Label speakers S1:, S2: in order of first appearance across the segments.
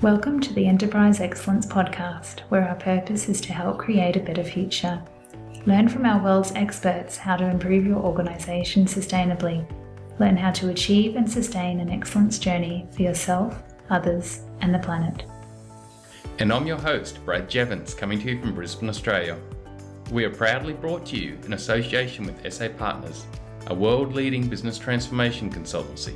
S1: Welcome to the Enterprise Excellence Podcast, where our purpose is to help create a better future. Learn from our world's experts how to improve your organization sustainably. Learn how to achieve and sustain an excellence journey for yourself, others, and the planet.
S2: And I'm your host, Brad Jevons, coming to you from Brisbane, Australia. We are proudly brought to you in association with SA Partners, a world-leading business transformation consultancy.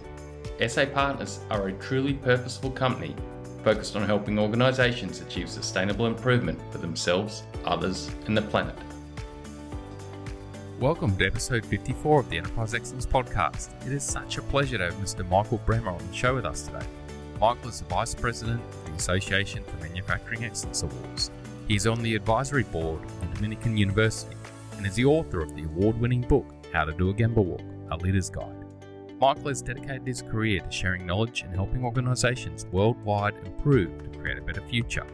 S2: SA Partners are a truly purposeful company focused on helping organisations achieve sustainable improvement for themselves, others, and the planet.
S3: Welcome to episode 54 of the Enterprise Excellence Podcast. It is such a pleasure to have Mr Michael Bremer on the show with us today. Michael is the Vice President of the Association for Manufacturing Excellence Awards. He is on the advisory board of Dominican University and is the author of the award-winning book, How to Do a Gemba Walk, A Leader's Guide. Michael has dedicated his career to sharing knowledge and helping organisations worldwide improve to create a better future.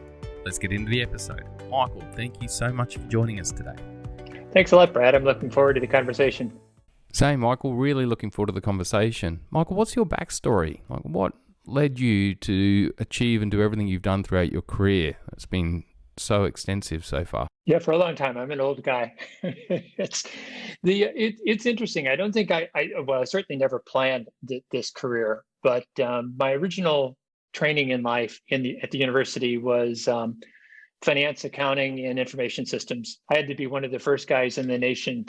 S3: Let's get into the episode. Michael, thank you so much for joining us today.
S4: Thanks a lot, Brad. I'm looking forward to the conversation.
S3: Same, Michael. Really looking forward to the conversation. Michael, what's your backstory? What led you to achieve and do everything you've done throughout your career? It's been so extensive so far.
S4: Yeah, for a long time. I'm an old guy. It's interesting. I don't think I certainly never planned this career, but my original training in life at the university was finance, accounting, and information systems. I had to be one of the first guys in the nation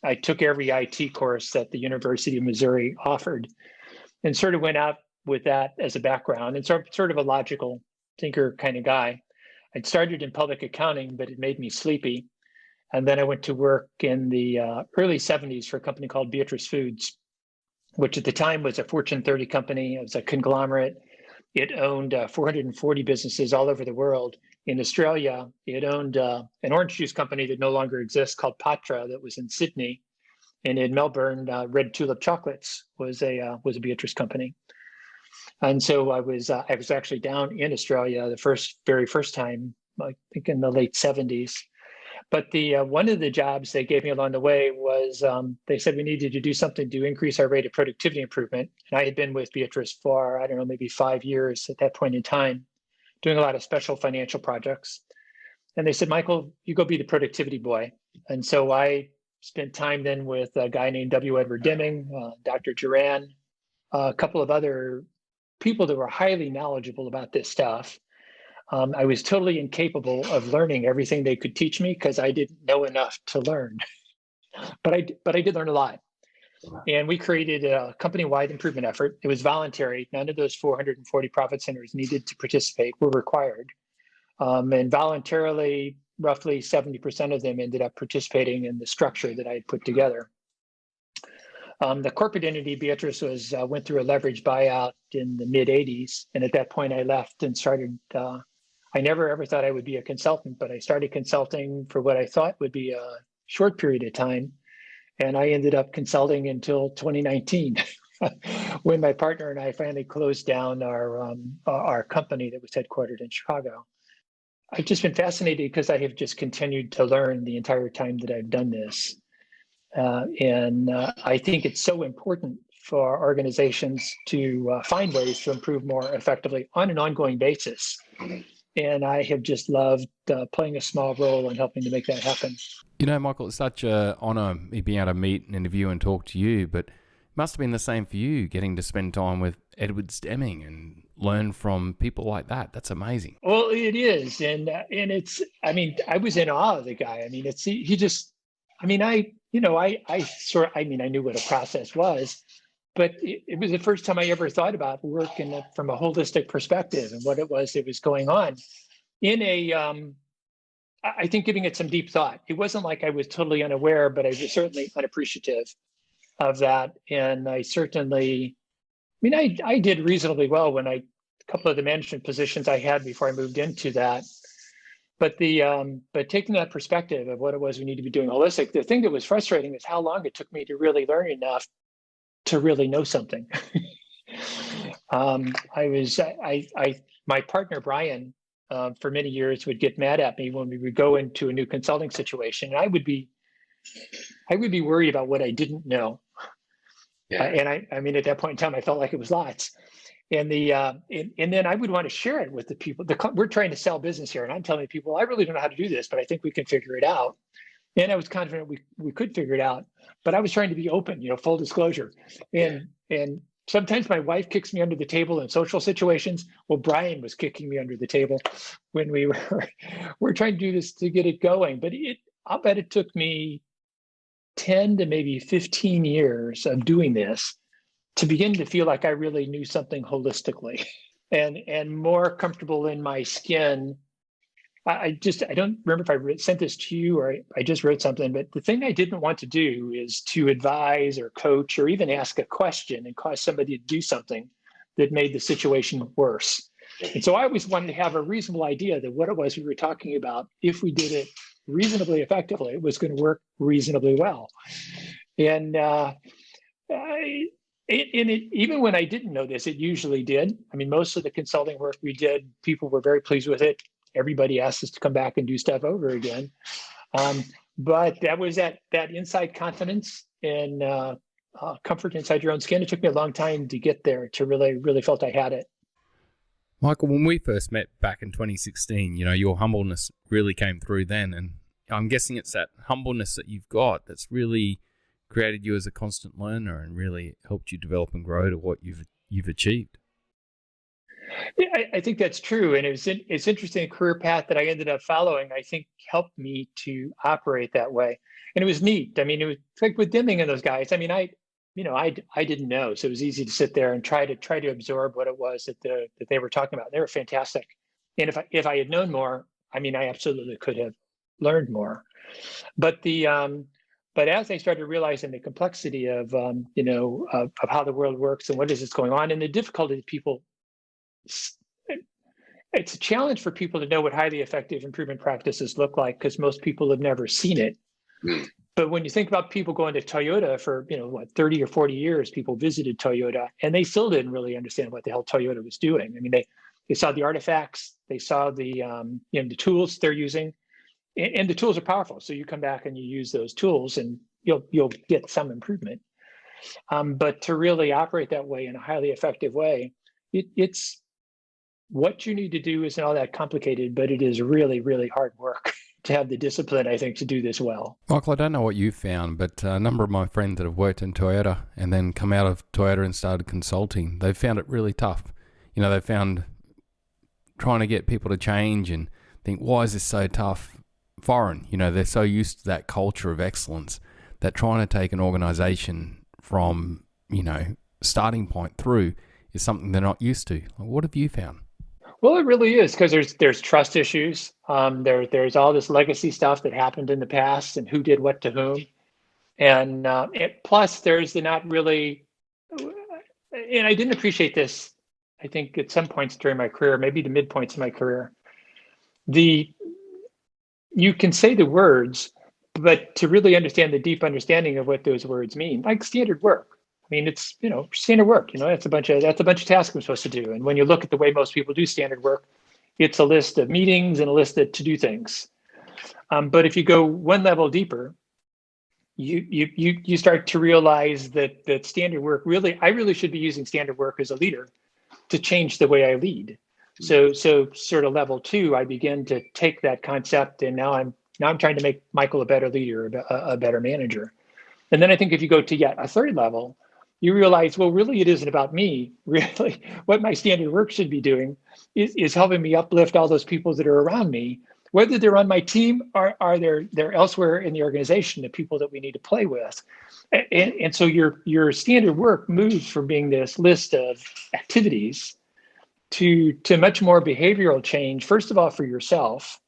S4: I took every IT course that the University of Missouri offered and sort of went out with that as a background and sort of a logical thinker kind of guy. I'd started in public accounting, but it made me sleepy. And then I went to work in the early 70s for a company called Beatrice Foods, which at the time was a Fortune 30 company. It was a conglomerate. It owned 440 businesses all over the world. In Australia, it owned an orange juice company that no longer exists called Patra that was in Sydney. And in Melbourne, Red Tulip Chocolates was a Beatrice company. And so I was actually down in Australia the very first time, I think in the late 70s. But the one of the jobs they gave me along the way was they said we needed to do something to increase our rate of productivity improvement. And I had been with Beatrice for, I don't know, maybe 5 years at that point in time, doing a lot of special financial projects. And they said, Michael, you go be the productivity boy. And so I spent time then with a guy named W. Edward Deming, Dr. Duran, a couple of other people that were highly knowledgeable about this stuff. I was totally incapable of learning everything they could teach me because I didn't know enough to learn. But I did learn a lot. And we created a company-wide improvement effort. It was voluntary. None of those 440 profit centers needed to participate, were required. And voluntarily, roughly 70% of them ended up participating in the structure that I had put together. The corporate entity, Beatrice, went through a leverage buyout in the mid-'80s. And at that point, I left and started, I never ever thought I would be a consultant, but I started consulting for what I thought would be a short period of time. And I ended up consulting until 2019, when my partner and I finally closed down our company that was headquartered in Chicago. I've just been fascinated because I have just continued to learn the entire time that I've done this. And I think it's so important for organizations to find ways to improve more effectively on an ongoing basis. And I have just loved playing a small role in helping to make that happen.
S3: You know, Michael, it's such an honour me being able to meet and interview and talk to you, but it must have been the same for you, getting to spend time with Edward Deming and learn from people like that. That's amazing.
S4: Well, it is. And it's, I was in awe of the guy. I knew what a process was, but it was the first time I ever thought about work from a holistic perspective and what it was that was going on I think giving it some deep thought. It wasn't like I was totally unaware, but I was certainly unappreciative of that. And I certainly, I did reasonably well when a couple of the management positions I had before I moved into that. But but taking that perspective of what it was we need to be doing holistic, the thing that was frustrating is how long it took me to really learn enough to really know something. My partner Brian, for many years, would get mad at me when we would go into a new consulting situation, and I would be worried about what I didn't know. Yeah. And I mean, at that point in time, I felt like it was lots. And and then I would want to share it with the people. We're trying to sell business here, and I'm telling people I really don't know how to do this, but I think we can figure it out. And I was confident we could figure it out, but I was trying to be open, full disclosure. And sometimes my wife kicks me under the table in social situations. Well, Brian was kicking me under the table when we're trying to do this to get it going. But I'll bet it took me 10 to maybe 15 years of doing this to begin to feel like I really knew something holistically and more comfortable in my skin. I don't remember if I sent this to you or I just wrote something, but the thing I didn't want to do is to advise or coach or even ask a question and cause somebody to do something that made the situation worse. And so I always wanted to have a reasonable idea that what it was we were talking about, if we did it reasonably effectively, it was going to work reasonably well. And even when I didn't know this, it usually did. I mean, most of the consulting work we did, people were very pleased with it. Everybody asked us to come back and do stuff over again. But that was that inside confidence and comfort inside your own skin. It took me a long time to get there, to really felt I had it.
S3: Michael, when we first met back in 2016, your humbleness really came through then. And I'm guessing it's that humbleness that you've got that's really created you as a constant learner and really helped you develop and grow to what you've achieved.
S4: Yeah, I think that's true. And it's interesting, a career path that I ended up following, I think helped me to operate that way. And it was neat. I mean, it was like with Deming and those guys. I mean, I didn't know. So it was easy to sit there and try to absorb what it was that they were talking about. They were fantastic. And if I had known more, I mean, I absolutely could have learned more. But but as I started realizing the complexity of how the world works and what is going on, and the difficulty that people, it's a challenge for people to know what highly effective improvement practices look like, because most people have never seen it. But when you think about people going to Toyota for 30 or 40 years, people visited Toyota and they still didn't really understand what the hell Toyota was doing. I mean, they saw the artifacts, they saw the tools they're using, and the tools are powerful. So you come back and you use those tools and you'll get some improvement. But to really operate that way in a highly effective way, it's what you need to do isn't all that complicated, but it is really, really hard work to have the discipline, I think, to do this well.
S3: Michael, I don't know what you found, but a number of my friends that have worked in Toyota and then come out of Toyota and started consulting, they've found it really tough. They found trying to get people to change and think, why is this so tough? Foreign, they're so used to that culture of excellence that trying to take an organization from, starting point through is something they're not used to. What have you found?
S4: Well, it really is, because there's trust issues. There's all this legacy stuff that happened in the past and who did what to whom. And plus there's the not really, and I didn't appreciate this, I think at some points during my career, maybe the midpoints of my career, you can say the words, but to really understand the deep understanding of what those words mean, like standard work. I mean, it's, standard work, that's a bunch of tasks I'm supposed to do. And when you look at the way most people do standard work, it's a list of meetings and a list of to-do things. But if you go one level deeper, you start to realize that standard work I really should be using standard work as a leader to change the way I lead. So sort of level 2, I begin to take that concept, and now I'm trying to make Michael a better leader, a better manager. And then I think if you go to yet a third level, you realize, well, really, it isn't about me. Really, what my standard work should be doing is helping me uplift all those people that are around me, whether they're on my team or they're elsewhere in the organization, the people that we need to play with. And so your standard work moves from being this list of activities to much more behavioral change, first of all, for yourself.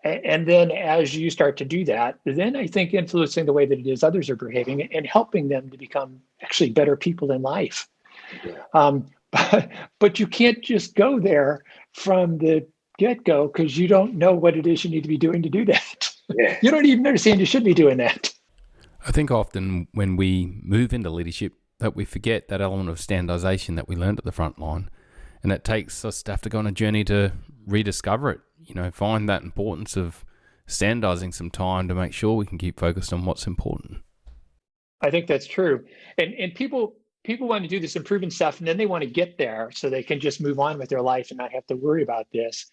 S4: And then as you start to do that, then I think influencing the way that it is others are behaving and helping them to become actually better people in life. But you can't just go there from the get-go, because you don't know what it is you need to be doing to do that. Yeah. You don't even understand you should be doing that.
S3: I think often when we move into leadership that we forget that element of standardization that we learned at the front line. And it takes us to have to go on a journey to rediscover it, find that importance of standardizing some time to make sure we can keep focused on what's important.
S4: I think that's true. And people people want to do this improvement stuff, and then they want to get there so they can just move on with their life and not have to worry about this.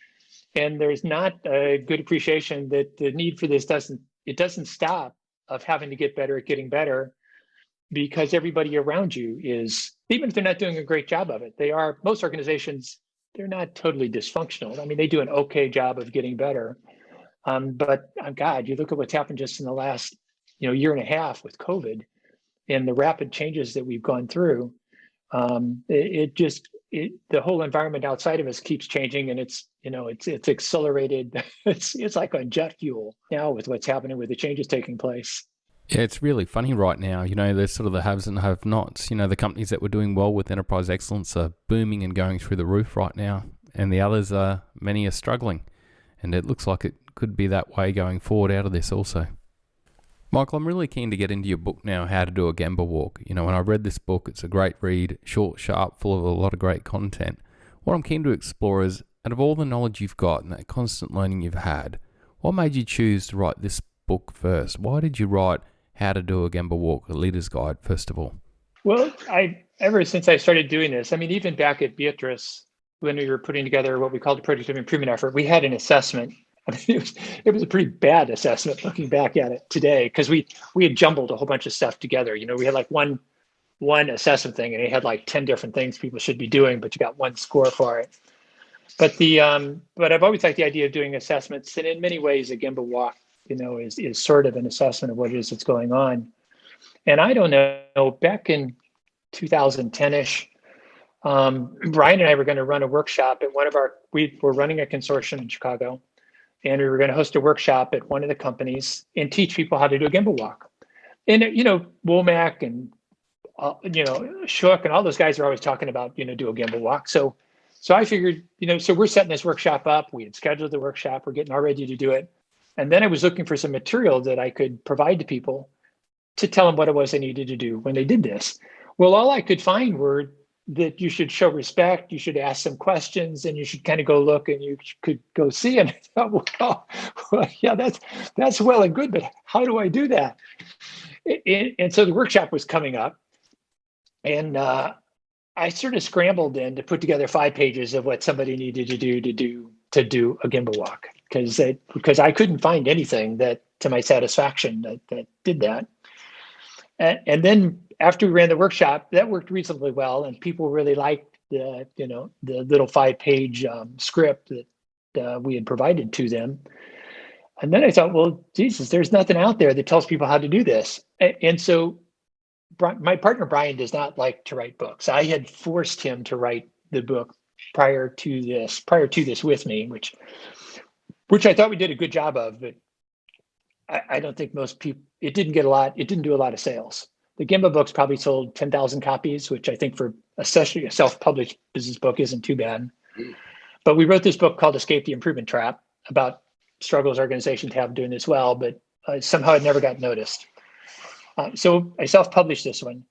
S4: And there's not a good appreciation that the need for this doesn't stop of having to get better at getting better, because everybody around you is, even if they're not doing a great job of it, most organizations, they're not totally dysfunctional. I mean, they do an okay job of getting better. But God, you look at what's happened just in the last, year and a half with COVID and the rapid changes that we've gone through. The whole environment outside of us keeps changing, and it's accelerated. It's like on jet fuel now with what's happening with the changes taking place.
S3: Yeah, it's really funny right now. There's sort of the haves and have-nots. The companies that were doing well with enterprise excellence are booming and going through the roof right now, and the others many are struggling, and it looks like it could be that way going forward out of this also. Michael, I'm really keen to get into your book now, How to Do a Gemba Walk. When I read this book, it's a great read, short, sharp, full of a lot of great content. What I'm keen to explore is, out of all the knowledge you've got and that constant learning you've had, what made you choose to write this book first? Why did you write How to Do a Gemba Walk, a leader's guide, first of all?
S4: Well, ever since I started doing this, even back at Beatrice, when we were putting together what we called the productivity improvement effort, we had an assessment. It was a pretty bad assessment looking back at it today, because we had jumbled a whole bunch of stuff together. We had like one assessment thing, and it had like 10 different things people should be doing, but you got one score for it. But but I've always liked the idea of doing assessments, and in many ways, a Gemba Walk, is sort of an assessment of what it is that's going on. And I don't know, back in 2010-ish, Brian and I were going to run a workshop at we were running a consortium in Chicago. And we were going to host a workshop at one of the companies and teach people how to do a Gemba Walk. And, Womack and, Shook and all those guys are always talking about, do a Gemba Walk. So I figured, so we're setting this workshop up. We had scheduled the workshop. We're getting all ready to do it. And then I was looking for some material that I could provide to people to tell them what it was they needed to do when they did this. Well, all I could find were that you should show respect, you should ask some questions, and you should kind of go look, and you could go see. And I thought, well, yeah, that's well and good, but how do I do that? And so the workshop was coming up, and I sort of scrambled then to put together 5 pages of what somebody needed to do a Gemba Walk, because I couldn't find anything that, to my satisfaction, that did that. And then after we ran the workshop, that worked reasonably well, and people really liked the little 5-page script that we had provided to them. And then I thought, well, Jesus, there's nothing out there that tells people how to do this. And so my partner Brian does not like to write books. I had forced him to write the book prior to this with me, which I thought we did a good job of, but I don't think most people, it didn't do a lot of sales. The Gemba books probably sold 10,000 copies, which I think for especially a self-published business book isn't too bad. But we wrote this book called Escape the Improvement Trap, about struggles organizations have doing this well, but somehow it never got noticed. So I self-published this one.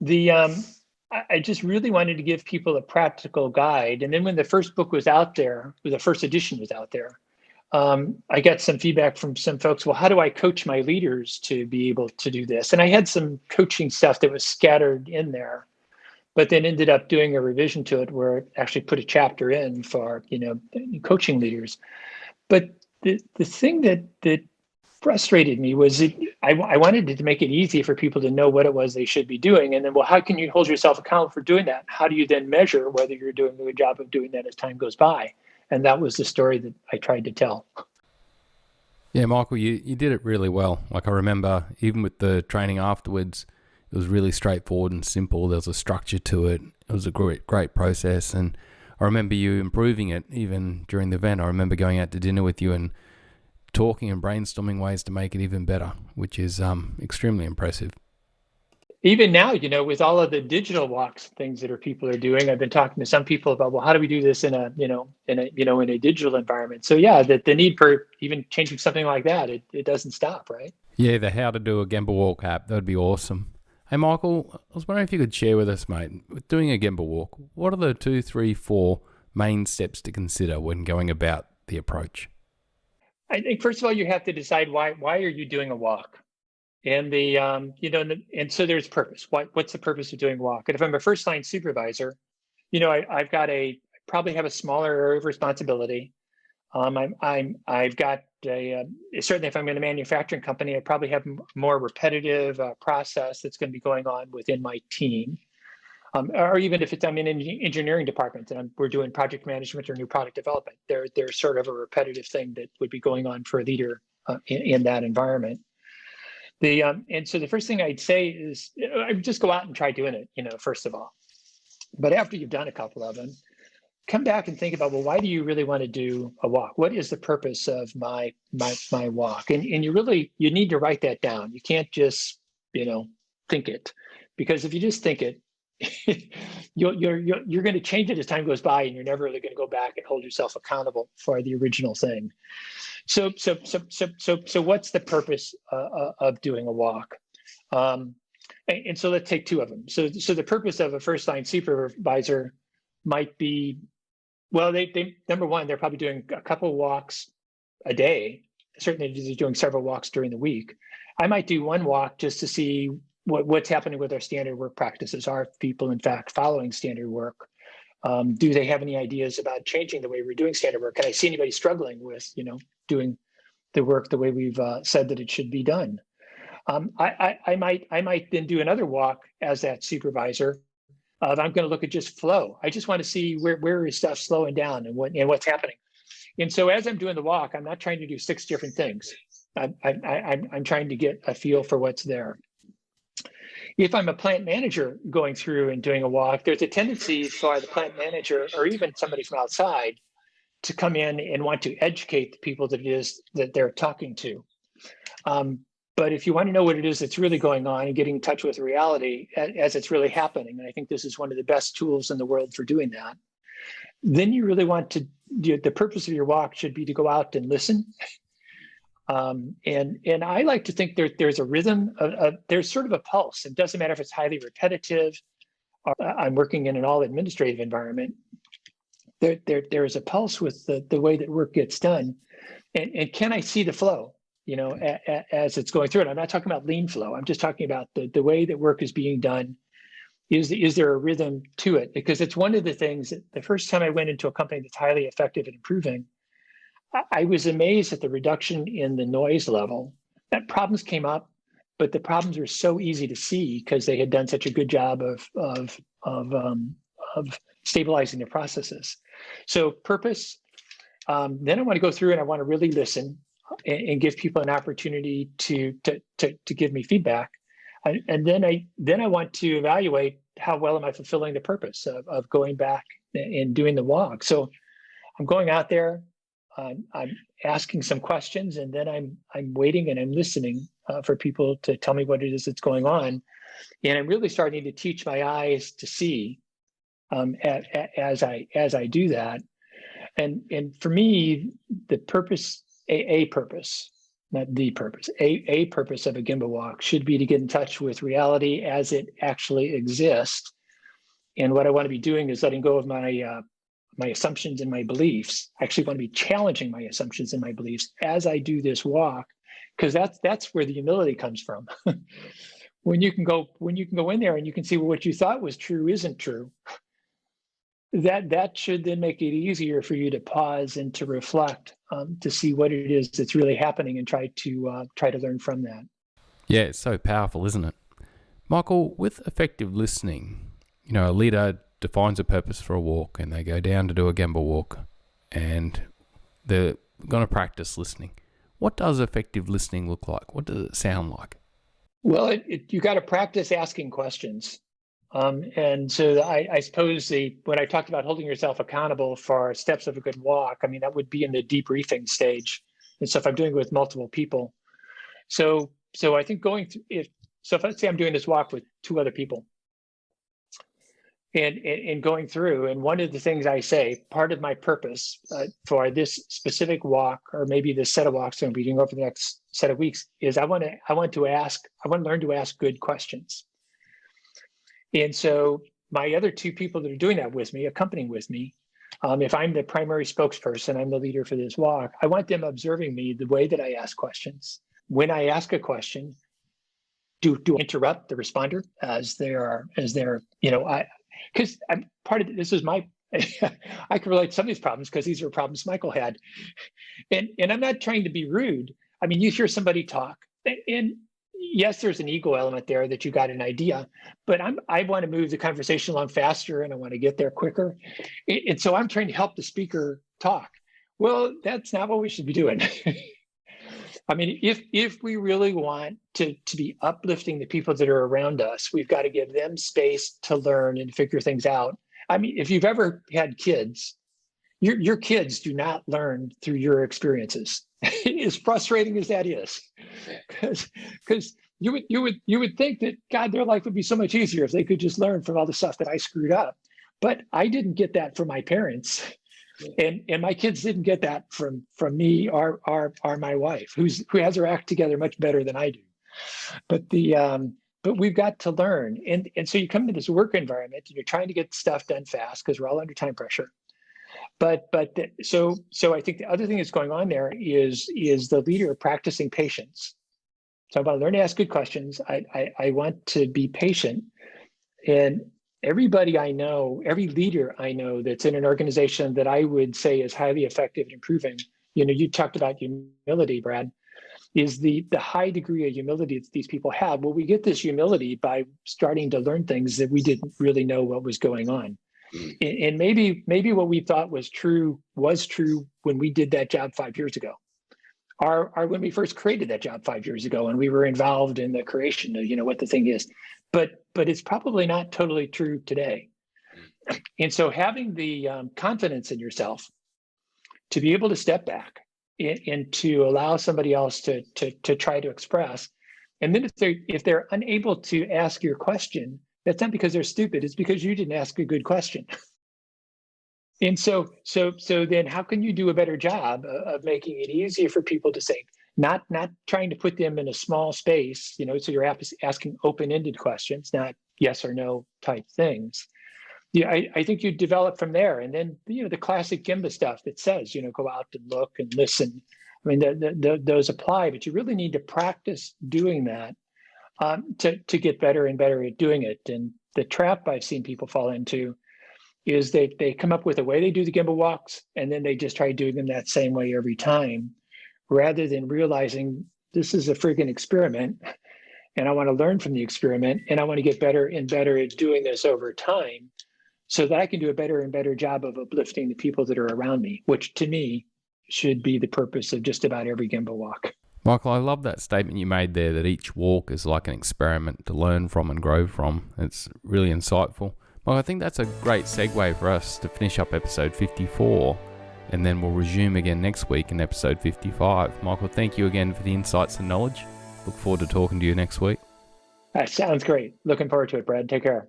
S4: I just really wanted to give people a practical guide. And then when the first book was out there, the first edition was out there, I got some feedback from some folks. Well, how do I coach my leaders to be able to do this? And I had some coaching stuff that was scattered in there, but then ended up doing a revision to it where it actually put a chapter in for, coaching leaders. But the thing that frustrated me was I wanted to make it easy for people to know what it was they should be doing. And then, well, how can you hold yourself accountable for doing that? How do you then measure whether you're doing a good job of doing that as time goes by? And that was the story that I tried to tell.
S3: Yeah, Michael, you did it really well. Like, I remember even with the training afterwards, it was really straightforward and simple. There was a structure to it. It was a great process. And I remember you improving it even during the event. I remember going out to dinner with you and talking and brainstorming ways to make it even better, which is extremely impressive.
S4: Even now, with all of the digital walks, things that people are doing, I've been talking to some people about, well, how do we do this in a digital environment? So yeah, the need for even changing something like that, it doesn't stop, right?
S3: Yeah, the How to Do a Gemba Walk app, that would be awesome. Hey, Michael, I was wondering if you could share with us, mate, with doing a Gemba Walk, what are the 2, 3, 4 main steps to consider when going about the approach?
S4: I think, first of all, you have to decide why are you doing a walk? And and so there's purpose. What's the purpose of doing a walk? And if I'm a first line supervisor, I've probably have a smaller area of responsibility. I've got certainly if I'm in a manufacturing company, I probably have more repetitive process that's going to be going on within my team. Or even if I'm in an engineering department and we're doing project management or new product development, there's sort of a repetitive thing that would be going on for a leader in that environment. And so the first thing I'd say is I would just go out and try doing it, first of all. But after you've done a couple of them, come back and think about, well, why do you really want to do a walk? What is the purpose of my walk? And you need to write that down. You can't just, think it, because if you just think it, you're going to change it as time goes by, and you're never really going to go back and hold yourself accountable for the original thing. So what's the purpose of doing a walk? And so let's take two of them. So the purpose of a first line supervisor might be, well, they number one, they're probably doing a couple of walks a day. Certainly they're doing several walks during the week. I might do one walk just to see what's happening with our standard work practices. Are people, in fact, following standard work? Do they have any ideas about changing the way we're doing standard work? Can I see anybody struggling with, doing the work the way we've said that it should be done? I might then do another walk as that supervisor. I'm going to look at just flow. I just want to see where is stuff slowing down and what's happening. And so as I'm doing the walk, I'm not trying to do 6 different things. I'm trying to get a feel for what's there. If I'm a plant manager going through and doing a walk, there's a tendency for the plant manager or even somebody from outside to come in and want to educate the people that they're talking to. But if you want to know what it is that's really going on and getting in touch with reality as it's really happening, and I think this is one of the best tools in the world for doing that, then you really want to, the purpose of your walk should be to go out and listen. And I like to think there's a rhythm, there's sort of a pulse. It doesn't matter if it's highly repetitive, or I'm working in an all administrative environment. There is a pulse with the way that work gets done. And can I see the flow, as it's going through it? I'm not talking about lean flow. I'm just talking about the way that work is being done. Is there a rhythm to it? Because it's one of the things that the first time I went into a company that's highly effective at improving, I was amazed at the reduction in the noise level. That problems came up, but the problems were so easy to see because they had done such a good job of stabilizing their processes. So purpose. Then I want to go through and I want to really listen and give people an opportunity to give me feedback. And then I want to evaluate how well am I fulfilling the purpose of going back and doing the walk. So I'm going out there. I'm asking some questions, and then I'm waiting and I'm listening for people to tell me what it is that's going on, and I'm really starting to teach my eyes to see as I do that. And for me, the purpose, a purpose, not the purpose, a purpose of a Gemba Walk should be to get in touch with reality as it actually exists. And what I want to be doing is letting go of my assumptions and my beliefs. I actually want to be challenging my assumptions and my beliefs as I do this walk, because that's where the humility comes from. When you can go in there and you can see what you thought was true isn't true, that should then make it easier for you to pause and to reflect, to see what it is that's really happening and try to learn from that.
S2: Yeah, it's so powerful, isn't it? Michael, with effective listening, a leader defines a purpose for a walk and they go down to do a Gemba Walk and they're going to practice listening. What does effective listening look like? What does it sound like?
S4: Well, you got to practice asking questions. And so I suppose when I talked about holding yourself accountable for steps of a good walk, I mean, that would be in the debriefing stage. And so if I'm doing it with multiple people. So I think if let's say I'm doing this walk with 2 other people, and going through, and one of the things I say, part of my purpose for this specific walk, or maybe this set of walks I'm going to be doing over the next set of weeks, is I want to learn to ask good questions. And so my other 2 people that are doing that with me, accompanying with me, if I'm the primary spokesperson, I'm the leader for this walk, I want them observing me the way that I ask questions. When I ask a question, do interrupt the responder as they're, because I'm part of this is my, I can relate to some of these problems because these are problems Michael had. And I'm not trying to be rude. I mean, you hear somebody talk, and yes, there's an ego element there that you got an idea, but I want to move the conversation along faster and I want to get there quicker. And so I'm trying to help the speaker talk. Well, that's not what we should be doing. I mean, if we really want to be uplifting the people that are around us, we've got to give them space to learn and figure things out. I mean, if you've ever had kids, your kids do not learn through your experiences. As frustrating as that is, because you would think that, God, their life would be so much easier if they could just learn from all the stuff that I screwed up. But I didn't get that from my parents, and my kids didn't get that from me or my wife, who has her act together much better than I do. But we've got to learn, and so you come to this work environment and you're trying to get stuff done fast because we're all under time pressure. So I think the other thing that's going on there is the leader practicing patience. So I'm about to learn to ask good questions. I want to be patient. And everybody I know, every leader I know that's in an organization that I would say is highly effective in improving, you talked about humility, Brad, is the high degree of humility that these people have. Well, we get this humility by starting to learn things that we didn't really know what was going on. And maybe what we thought was true when we did that job 5 years ago, or when we first created that job 5 years ago, and we were involved in the creation of what the thing is. But it's probably not totally true today. And so having the confidence in yourself to be able to step back and to allow somebody else to try to express, and then if they're unable to ask your question, that's not because they're stupid. It's because you didn't ask a good question. And so then how can you do a better job of making it easier for people to think, not trying to put them in a small space, so you're asking open-ended questions, not yes or no type things. Yeah, I think you develop from there. And then, the classic Gemba stuff that says, go out and look and listen. I mean, those apply, but you really need to practice doing that. To get better and better at doing it. And the trap I've seen people fall into is they come up with a way they do the Gemba walks, and then they just try doing them that same way every time, rather than realizing this is a friggin' experiment, and I want to learn from the experiment, and I want to get better and better at doing this over time so that I can do a better and better job of uplifting the people that are around me, which to me should be the purpose of just about every Gemba walk.
S3: Michael, I love that statement you made there, that each walk is like an experiment to learn from and grow from. It's really insightful. Well, I think that's a great segue for us to finish up episode 54, and then we'll resume again next week in episode 55. Michael, thank you again for the insights and knowledge. Look forward to talking to you next week.
S4: That sounds great. Looking forward to it, Brad. Take care.